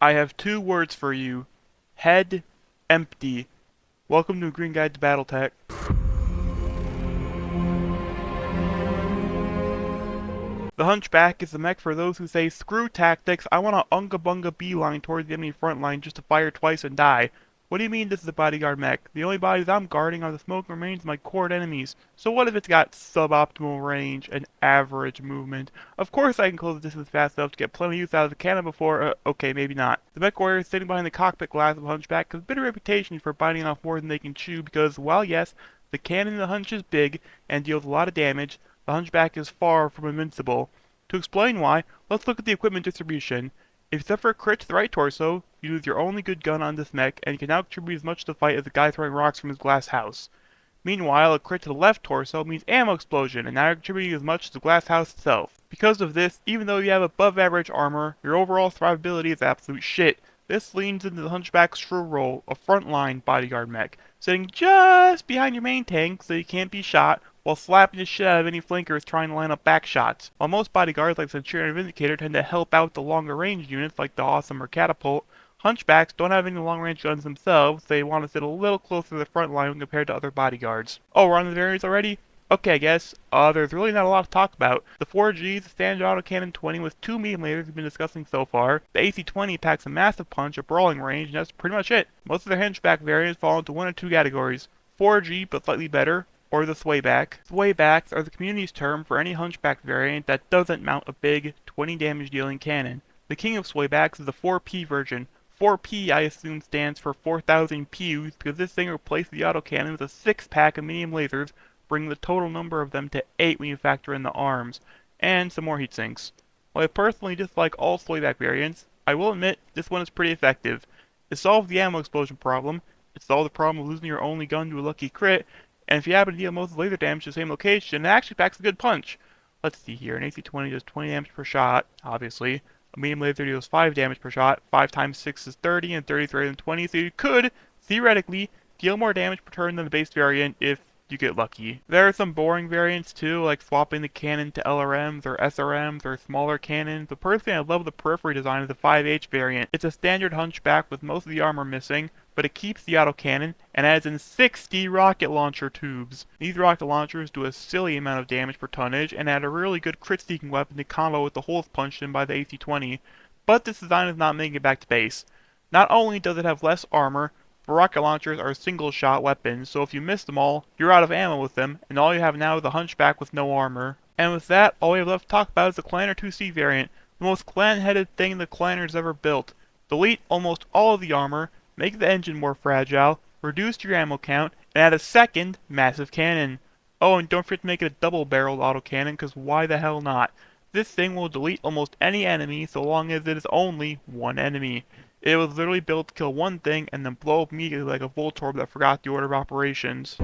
I have two words for you. Head empty. Welcome to Green Guide to Battletech. The Hunchback is the mech for those who say, screw tactics, I want a unga bunga beeline towards the enemy front line just to fire twice and die. What do you mean this is a bodyguard mech? The only bodies I'm guarding are the smoke remains of my cored enemies. So what if it's got suboptimal range and average movement? Of course I can close the distance fast enough to get plenty of use out of the cannon before, okay, maybe not. The mech warrior sitting behind the cockpit glass of Hunchback has a bit of a reputation for biting off more than they can chew because, while yes, the cannon in the Hunch is big and deals a lot of damage, the Hunchback is far from invincible. To explain why, let's look at the equipment distribution. If you suffer a crit to the right torso, you lose your only good gun on this mech, and you can now contribute as much to the fight as the guy throwing rocks from his glass house. Meanwhile, a crit to the left torso means ammo explosion, and now you're contributing as much as the glass house itself. Because of this, even though you have above average armor, your overall survivability is absolute shit. This leans into the Hunchback's true role, a frontline bodyguard mech, sitting just behind your main tank so you can't be shot, while slapping the shit out of any flankers trying to line up back shots. While most bodyguards like Centurion and Vindicator tend to help out the longer range units like the Awesome or Catapult, Hunchbacks don't have any long range guns themselves, so they want to sit a little closer to the front line when compared to other bodyguards. Oh, we're on the variants already? Okay, I guess. There's really not a lot to talk about. The 4G is a standard autocannon 20 with 2 medium lasers we've been discussing so far. The AC-20 packs a massive punch, a brawling range, and that's pretty much it. Most of the Hunchback variants fall into one or two categories. 4G, but slightly better, or the Swayback. Swaybacks are the community's term for any Hunchback variant that doesn't mount a big, 20 damage dealing cannon. The king of Swaybacks is the 4P version. 4P, I assume, stands for 4,000 pews because this thing replaced the autocannon with a 6-pack of medium lasers, bringing the total number of them to 8 when you factor in the arms, and some more heatsinks. While I personally dislike all Swayback variants, I will admit this one is pretty effective. It solves the ammo explosion problem, it solves the problem of losing your only gun to a lucky crit, and if you happen to deal most of the laser damage to the same location, it actually packs a good punch. Let's see here, an AC-20 does 20 damage per shot, obviously. A medium laser deals 5 damage per shot, 5 times 6 is 30, and 30 is greater than 20, so you could, theoretically, deal more damage per turn than the base variant if you get lucky. There are some boring variants too, like swapping the cannon to LRMs or SRMs or smaller cannons, but personally I love the periphery design of the 5H variant. It's a standard Hunchback with most of the armor missing, but it keeps the autocannon and adds in 60 rocket launcher tubes. These rocket launchers do a silly amount of damage per tonnage and add a really good crit-seeking weapon to combo with the holes punched in by the AC-20, but this design is not making it back to base. Not only does it have less armor, but rocket launchers are single-shot weapons, so if you miss them all, you're out of ammo with them, and all you have now is a Hunchback with no armor. And with that, all we have left to talk about is the Clanner 2C variant, the most clan-headed thing the Clanner's ever built. Delete almost all of the armor, make the engine more fragile, reduce your ammo count, and add a second massive cannon. Oh, and don't forget to make it a double-barreled autocannon, cause why the hell not? This thing will delete almost any enemy so long as it is only one enemy. It was literally built to kill one thing and then blow up immediately like a Voltorb that forgot the order of operations.